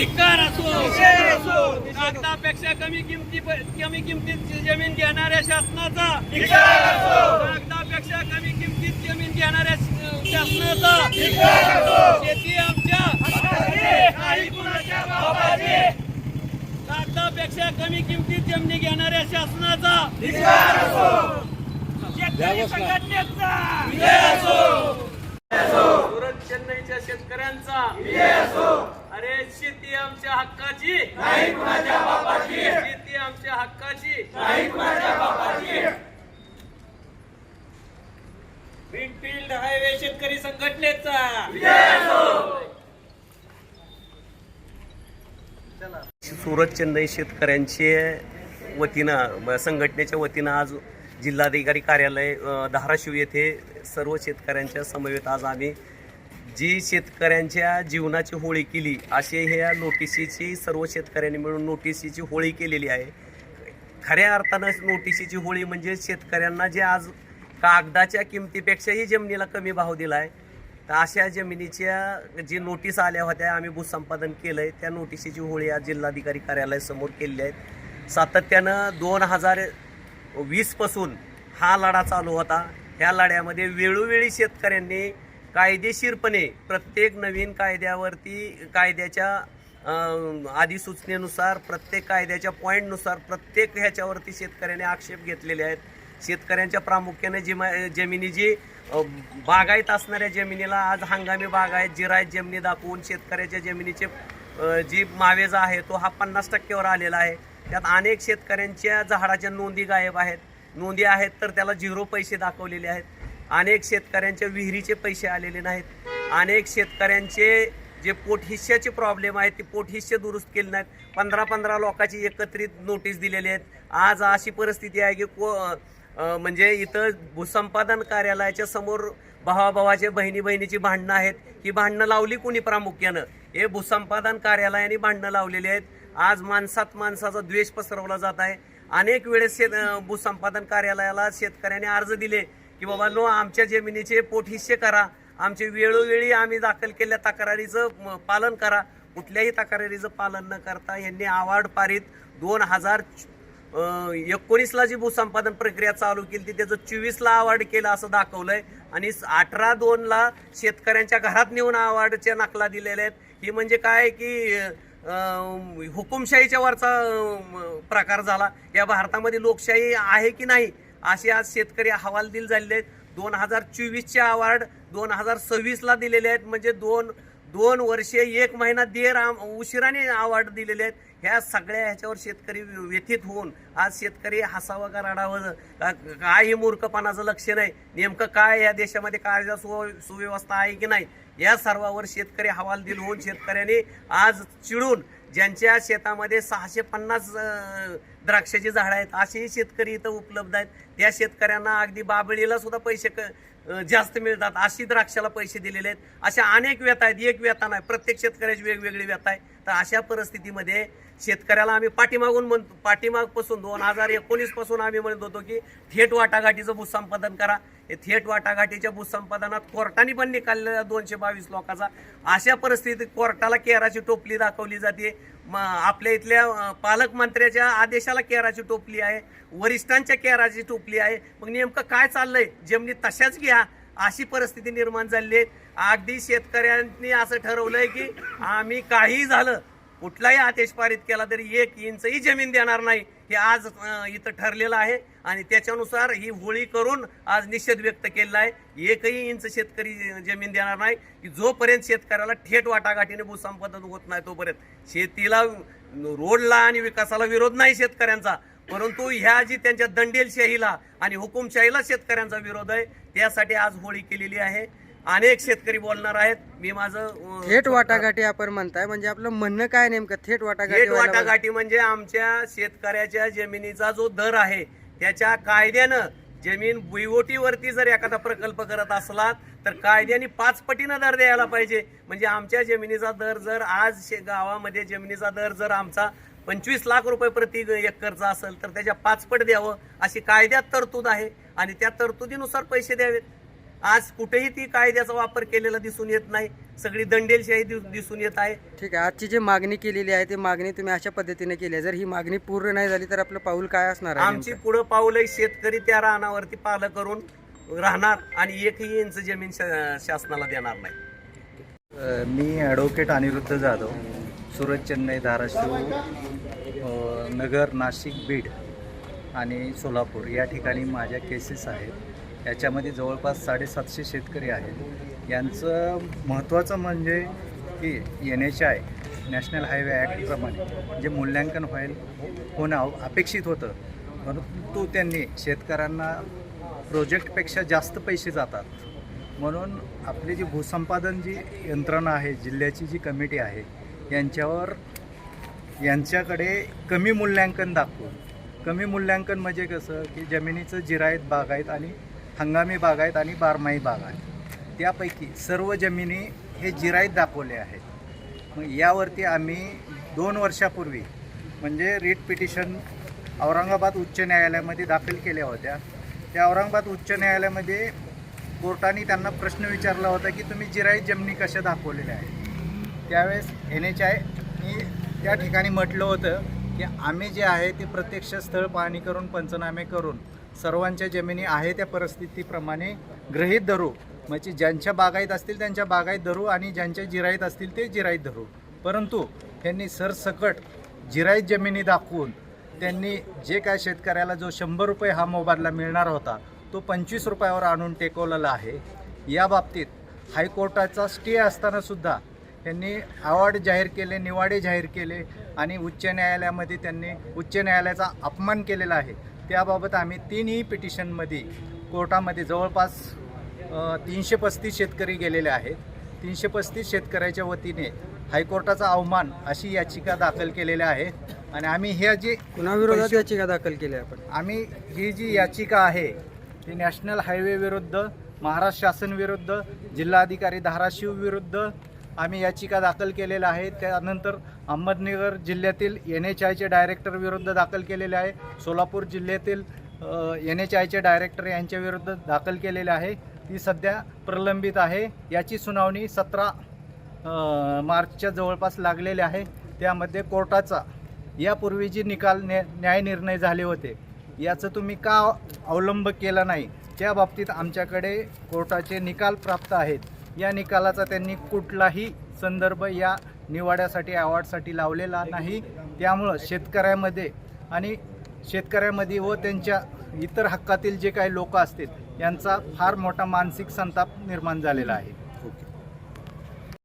धिक्कार असो, कागदापेक्षा कमी किमतीत जमीन घेणाऱ्या शासनाचा, कागदापेक्षा कमी किमतीत जमीन घेणाऱ्या शासनाचा, शेती आमच्या नाही कुणाच्या बापाची, कागदापेक्षा कमी किमतीत जमिनी घेणाऱ्या शासनाचा, शेतकरी संघटनेचा विजय असो, सुरत चेन्नईच्या शेतकऱ्यांचा विजय असो. अरे शेती आमच्या हक्काची नाही कुणाच्या बापाची, शेती आमच्या हक्काची नाही कुणाच्या बापाची. ग्रीनफील्ड हायवे शेतकरी संघटनेचा विजय असो. सुरत चेन्नई शेतकऱ्यांच्या वतीनं संघटनेच्या वतीनं आज जिल्हाधिकारी कार्यालय धाराशिव येथे सर्व शेतकऱ्यांच्या समवेत आज आम्ही जी शेतकऱ्यांच्या जीवनाची होळी केली असे ह्या नोटिशीची सर्व शेतकऱ्यांनी मिळून नोटिशीची होळी केलेली आहे. खऱ्या अर्थानं नोटिशीची होळी म्हणजे शेतकऱ्यांना जे आज कागदाच्या किमतीपेक्षाही जमिनीला कमी भाव दिला आहे, तर अशा जमिनीच्या जी नोटीस आल्या होत्या आम्ही भूसंपादन केलं आहे त्या नोटिशीची होळी आज जिल्हाधिकारी कार्यालयासमोर केलेली आहे. सातत्यानं 2020 पासून हा लढा चालू होता. ह्या लढ्यामध्ये वेळोवेळी शेतकऱ्यांनी कायदेशीरपणे प्रत्येक नवीन कायद्याच्या अधिसूचनेनुसार प्रत्येक कायद्याच्या पॉईंटनुसार प्रत्येक ह्याच्यावरती शेतकऱ्यांनी आक्षेप घेतलेले आहेत. शेतकऱ्यांच्या प्रामुख्याने जमिनी जी बागायत असणाऱ्या जमिनीला आज हंगामी बागायत जिरायत जमिनी दाखवून शेतकऱ्याच्या जमिनीचे जी मावेजा आहे तो हा 50% आलेला आहे. त्यात अनेक शेतकऱ्यांच्या झाडाच्या नोंदी गायब आहेत, नोंदी आहेत तर त्याला 0 पैसे दाखवलेले आहेत. अनेक शेतकऱ्यांच्या विहिरीचे पैसे आलेले नाहीत. अनेक शेतकऱ्यांचे जे पोटहिश्याचे प्रॉब्लेम आहेत ते पोटहिश्य दुरुस्त केले नाहीत. 15 लोकांची एकत्रित नोटीस दिलेली आहेत. आज अशी परिस्थिती आहे की म्हणजे इथं भूसंपादन कार्यालयाच्या समोर भावाभावाचे बहिणीची भांडणं आहेत. ही भांडणं लावली कोणी? प्रामुख्यानं हे भूसंपादन कार्यालयाने भांडणं लावलेली आहेत. आज माणसाचा द्वेष पसरवला जात आहे. अनेक वेळेस भूसंपादन कार्यालयाला शेतकऱ्यांनी अर्ज दिले की बाबा नो आमच्या जमिनीचे पोटहिस्से करा, आमचे वेळोवेळी आम्ही दाखल केलेल्या तक्रारीचं पालन करा. कुठल्याही तक्रारीचं पालन न करता यांनी अवॉर्ड पारित 2019ला जी भूसंपादन प्रक्रिया चालू केली त्याचं 24ला अवॉर्ड केलं असं दाखवलंय आणि 18/2ला शेतकऱ्यांच्या घरात नेऊन अवॉर्डच्या नकला दिलेल्या आहेत. ही म्हणजे काय की हुकुमशाहीच्या वरचा प्रकार झाला. या भारतामध्ये लोकशाही आहे की नाही असे आज शेतकरी हवालदिल झालेले आहेत. 2024चे अवॉर्ड 2026ला दिलेले आहेत. म्हणजे दोन वर्षे 1 महिना उशिराने अवॉर्ड दिलेले आहेत. ह्या सगळ्या ह्याच्यावर शेतकरी व्यथित होऊन आज शेतकरी हसावं का रडावं काही मूर्खपणाचं लक्ष नाही. नेमकं काय या देशामध्ये कायदा सुव्यवस्था आहे की नाही या सर्वावर शेतकरी हवालदिल होऊन शेतकऱ्यांनी आज चिडून ज्यांच्या शेतामध्ये 650 द्राक्षाची झाडं आहेत असेही शेतकरी इथं उपलब्ध आहेत. त्या शेतकऱ्यांना अगदी बाबळीला सुद्धा पैसे जास्त मिळतात अशी द्राक्षाला पैसे दिलेले आहेत. अशा अनेक व्यथा आहेत, एक व्यथा नाही, प्रत्येक शेतकऱ्याची वेगवेगळी व्यथा आहे. तर अशा परिस्थितीमध्ये शेतकऱ्याला आम्ही पाठीमागपासून 2019 पासून आम्ही म्हणत होतो की थेट वाटाघाटीचं भूसंपादन करा. हे थेट वाटाघाटीच्या भूसंपादनात कोर्टाने पण निकाल 222 लोकांचा. अशा परिस्थितीत कोर्टाला केराची टोपली दाखवली जाते. आपल्या इथल्या पालकमंत्र्याच्या आदेशाला केराची टोपली आहे, वरिष्ठांच्या केराची टोपली आहे. मग नेमकं काय चाललंय? जमिनी तशाच घ्या अशी परिस्थिती निर्माण झाली आहे. अगदी शेतकऱ्यांनी असं ठरवलंय की आम्ही काही झालं कुठलाही आदेश पारित केला तरी 1 इंचही जमीन देणार नाही हे आज इथं ठरलेलं आहे. आणि त्याच्यानुसार ही होळी करून आज निषेध व्यक्त केलेला आहे. 1 इंच शेतकरी जमीन देणार नाही की जोपर्यंत शेतकऱ्याला थेट वाटाघाटीने भूसंपादन होत नाही तोपर्यंत. शेतीला रोडला आणि विकासाला विरोध नाही शेतकऱ्यांचा, परंतु ह्या जी त्यांच्या दंडेलशाहीला आणि हुकुमशाहीला शेतकऱ्यांचा विरोध आहे. त्यासाठी आज होळी केलेली आहे. अनेक शेतकरी बोलणार आहेत. मी माझं थेट वाटाघाटी आपण म्हणताय म्हणजे आपलं म्हणणं काय नेमकं? थेट वाटाघाटी म्हणजे आमच्या शेतकऱ्याच्या जमिनीचा जो दर आहे त्याच्या कायद्यानं जमीन भुईवटीवरती जर एखादा प्रकल्प करत असला तर कायद्याने 5 पटीनं दर द्यायला पाहिजे. म्हणजे आमच्या जमिनीचा दर जर आज गावामध्ये जमिनीचा दर जर आमचा 25 लाख रुपये प्रति एकरचा असेल तर त्याच्या 5 पट द्यावं अशी कायद्यात तरतूद आहे आणि त्या तरतुदीनुसार पैसे द्यावेत. आज कुठेही ती कायद्याचा वापर केलेला दिसून येत नाही. सगळी दंडेलशाही दिसून येत आहे. ठीक आहे, आजची जी मागणी केलेली आहे ती मागणी तुम्ही अशा पद्धतीने केली आहे. जर ही मागणी पूर्ण नाही झाली तर आपलं पाऊल काय असणार आहे आमची नेमकं? पुढं पाऊल शेतकरी त्या रानावरती पालं करून राहणार आणि एकही इंच जमीन शासनाला देणार नाही. मी ॲडव्होकेट अनिरुद्ध जाधव, सुरत, चेन्नई, धाराशिव, नगर, नाशिक, बीड आणि सोलापूर या ठिकाणी माझ्या केसेस आहेत. याच्यामध्ये जवळपास 750 शेतकरी आहेत. यांचं महत्त्वाचं म्हणजे की NHI नॅशनल हायवे ॲक्टप्रमाणे जे मूल्यांकन होणं अपेक्षित होतं, परंतु त्यांनी शेतकऱ्यांना प्रोजेक्टपेक्षा जास्त पैसे जातात. म्हणून आपली जी भूसंपादन जी यंत्रणा आहे, जिल्ह्याची जी कमिटी आहे, यांच्याकडे कमी मूल्यांकन दाखवून, कमी मूल्यांकन म्हणजे कसं की जमिनीचं जिरायत बागायत आणि हंगामी बागायत आणि बारमाही बागायत त्यापैकी सर्व जमिनी हे जिरायत दाखवले आहेत. मग यावरती आम्ही 2 वर्षापूर्वी म्हणजे रिट पिटिशन औरंगाबाद उच्च न्यायालयामध्ये दाखल केल्या होत्या. त्या औरंगाबाद उच्च न्यायालयामध्ये कोर्टाने त्यांना प्रश्न विचारला होता की तुम्ही जिरायत जमिनी कशा दाखवलेल्या आहेत. त्यावेळेस NHIनी त्या ठिकाणी म्हटलं होतं की आम्ही जे आहे ते प्रत्यक्ष स्थळ पाहणी करून पंचनामे करून सर्वांच्या जमिनी आहे त्या परिस्थितीप्रमाणे गृहीत धरू, म्हणजे ज्यांच्या बागायत असतील त्यांच्या बागायत धरू आणि ज्यांच्या जिरायत असतील ते जिरायत धरू. परंतु त्यांनी सरसकट जिरायत जमिनी दाखवून त्यांनी जे काय शेतकऱ्याला जो 100 रुपये हा मोबदला मिळणार होता तो 25 रुपयावर आणून टेकवलेला आहे. या बाबतीत हायकोर्टाचा स्टे असतानासुद्धा त्यांनी अवॉर्ड जाहीर केले, निवाडे जाहीर केले आणि उच्च न्यायालयामध्ये त्यांनी उच्च न्यायालयाचा अपमान केलेला आहे. त्याबाबत आम्ही 3ही पिटिशनमध्ये कोर्टामध्ये जवळपास 335 शेतकरी गेलेले आहेत. 335 शेतकऱ्याच्या वतीने हायकोर्टाचा अवमान अशी याचिका दाखल केलेल्या आहे. आणि आम्ही ह्या जी कुणाविरोधात याचिका दाखल केली आहे आपण? आम्ही ही जी याचिका आहे ती नॅशनल हायवे विरुद्ध, महाराष्ट्र शासन विरुद्ध, जिल्हाधिकारी धाराशिव विरुद्ध आम्ही याचिका दाखल केलेल्या आहे. त्यानंतर अहमदनगर जिल्ह्यातील NHIचे डायरेक्टर विरुद्ध दाखल केलेले आहे. सोलापूर जिल्ह्यातील NHIचे डायरेक्टर यांच्याविरुद्ध दाखल केलेले आहे. ती सध्या प्रलंबित आहे. याची सुनावणी 17 मार्चच्या जवळपास लागलेली आहे. त्यामध्ये कोर्टाचा यापूर्वी जी न्याय निर्णय झाले होते याचं तुम्ही का अवलंब केला नाही, त्या बाबतीत आमच्याकडे कोर्टाचे निकाल प्राप्त आहेत. या निकालाचा त्यांनी कुठलाही संदर्भ या निवाड्यासाठी अवॉर्डसाठी लावलेला नाही. त्यामुळं शेतकऱ्यामध्ये व त्यांच्या इतर हक्कातील जे काही लोक असतील यांचा फार मोठा मानसिक संताप निर्माण झालेला आहे.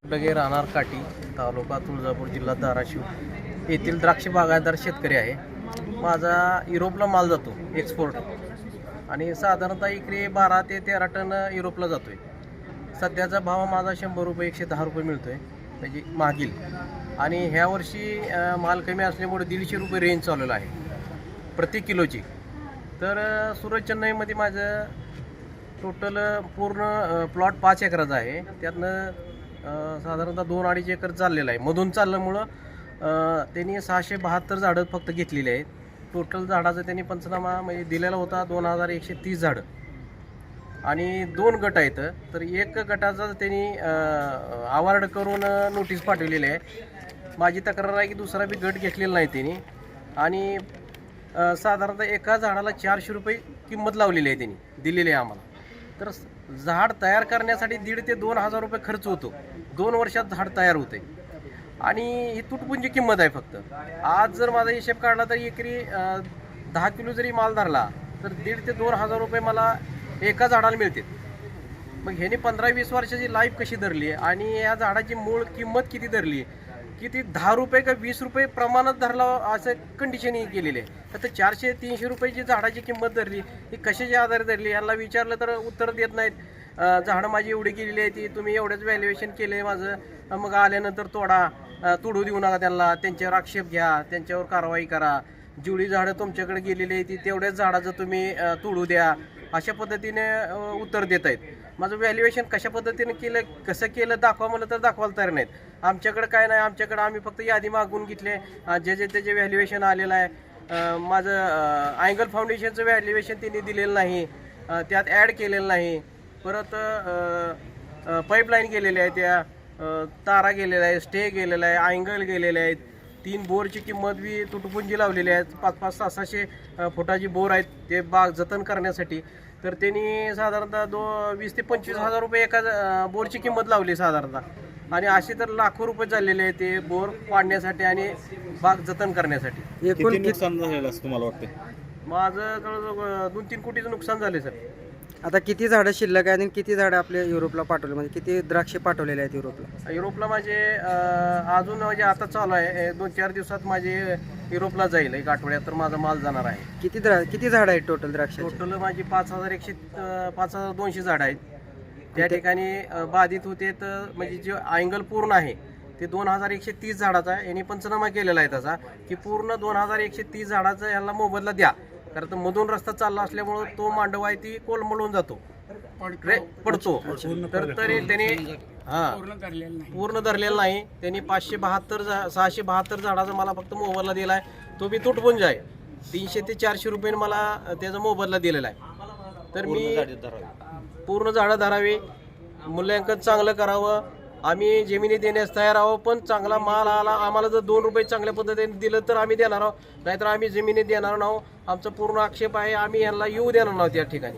डगे, राहणार काटी, तालुका तुळजापूर, जिल्हा धाराशिव येथील द्राक्ष बागायतदार शेतकरी आहे. माझा युरोपला माल जातो एक्सपोर्ट आणि साधारणतः इकडे 12 ते 13 टन युरोपला जातो आहे. सध्याचा भाव माझा 100 रुपये 110 रुपये मिळतो आहे म्हणजे मागील. आणि ह्या वर्षी माल कमी असल्यामुळे 150 रुपये रेंज चालवलं आहे प्रति किलोची. तर सुरत, चेन्नईमध्ये माझं टोटल पूर्ण प्लॉट 5 एकराचा आहे. त्यातनं साधारणतः 2-2.5 एकर चाललेलं आहे. मधून चालल्यामुळं त्यांनी 672 झाडं फक्त घेतलेली आहेत. टोटल झाडाचं त्यांनी पंचनामा म्हणजे दिलेला होता 2130 झाडं आणि 2 गट आहेत. तर एक गटाचा त्यांनी अवॉर्ड करून नोटीस पाठवलेली आहे. माझी तक्रार आहे की दुसरा बी गट घेतलेला नाही त्यांनी आणि साधारणतः एका झाडाला 400 रुपये किंमत लावलेली आहे त्यांनी दिलेली आहे आम्हाला. तर झाड तयार करण्यासाठी 1,500 ते 2,000 रुपये खर्च होतो. 2 वर्षात झाड तयार होते आणि ही तुटपुंजी किंमत आहे फक्त. आज जर माझा हिशेब काढला तर एकरी 10 किलो जरी माल धरला तर 1,500 ते 2,000 रुपये मला एका झाडाला मिळते. मग ह्याने 15-20 वर्षाची लाईफ कशी धरली आहे आणि या झाडाची मूळ किंमत किती धरली आहे, किती 10 रुपये का 20 रुपये प्रमाणात धरला असं कंडिशन ही केलेली आहे. तर 400-300 रुपयाची झाडाची किंमत धरली ही कशाच्या आधारे धरली यांना विचारलं तर उत्तर देत नाहीत. झाडं माझी एवढी केलेली आहे ती तुम्ही एवढंच व्हॅल्युएशन केलं आहे माझं, मग आल्यानंतर तोडू देऊ नका त्यांना, त्यांच्यावर आक्षेप घ्या, त्यांच्यावर कारवाई करा. जेवढी झाडं तुमच्याकडे गेलेली आहे ती तेवढ्याच झाडाचं तुम्ही तोडू द्या अशा पद्धतीने उत्तर देत आहेत. माझं व्हॅल्युएशन कशा पद्धतीने केलं, कसं केलं दाखवा म्हणलं तर दाखवायला तयार नाहीत. आमच्याकडे काय नाही, आमच्याकडे आम्ही फक्त यादी मागून घेतले जे त्याचे व्हॅल्युएशन आलेलं आहे. माझं अँगल फाउंडेशनचं व्हॅल्युएशन त्यांनी दिलेलं नाही, त्यात ॲड केलेलं नाही. परत पाईपलाईन केलेल्या आहे त्या तारा गेलेला आहे, स्टे गेलेला आहे, अँगल गेलेले आहेत. 3 बोरची किंमत बी तुटपुंजी लावलेली आहे. 5-5, 600 फुटाची बोर आहेत ते बाग जतन करण्यासाठी. तर त्यांनी साधारणतः 20 ते 25 हजार रुपये एका बोरची किंमत लावली साधारणतः. आणि असे तर लाखो रुपये चाललेले आहेत ते बोर पाडण्यासाठी आणि बाग जतन करण्यासाठी. एकूण नुकसान झालेलं असं तुम्हाला वाटतं? माझं जवळजवळ 2-3 कोटीचं नुकसान झाले सर. आता किती झाडं शिल्लक आहेत आणि किती झाडं आपल्या युरोपला पाठवले, म्हणजे किती द्राक्षे पाठवलेले आहेत युरोपला? युरोपला माझे अजून म्हणजे आता चालू आहे. 2-4 दिवसात माझे युरोपला जाईल. 1 आठवड्यात तर माझा माल जाणार आहे. किती झाडं आहेत टोटल द्राक्षाचे? टोटल माझी 5,200 झाडं आहेत. त्या ठिकाणी बाधित होते तर म्हणजे जे अँगल पूर्ण आहे ते 2,130 झाडाचा आहे. यांनी पंचनामा केलेला आहे त्याचा की पूर्ण 2,130 झाडाचा यांना मोबदला द्या. कारण तर मधून रस्ता चालला असल्यामुळं तो मांडव आहे ती कोलमडून जातो, पडतो. तर तरी त्यांनी पूर्ण धरलेलं नाही. त्यांनी 672 झाडाचा मला फक्त मोबदला दिला आहे. तो बी तुटपुंज आहे. 300 ते 400 रुपये मला त्याचा मोबदला दिलेला आहे. तर मी पूर्ण झाडं धरावी, मूल्यांकन चांगलं करावं. आम्ही जमिनी देण्यास तयार आहोत, पण चांगला माल आला आम्हाला जर 2 रुपये चांगल्या पद्धतीने दिलं तर आम्ही देणार आहोत, नाहीतर आम्ही जमिनी देणार नाहोत. आमचा पूर्ण आक्षेप आहे, आम्ही यांना येऊ देणार नाहोत या ठिकाणी.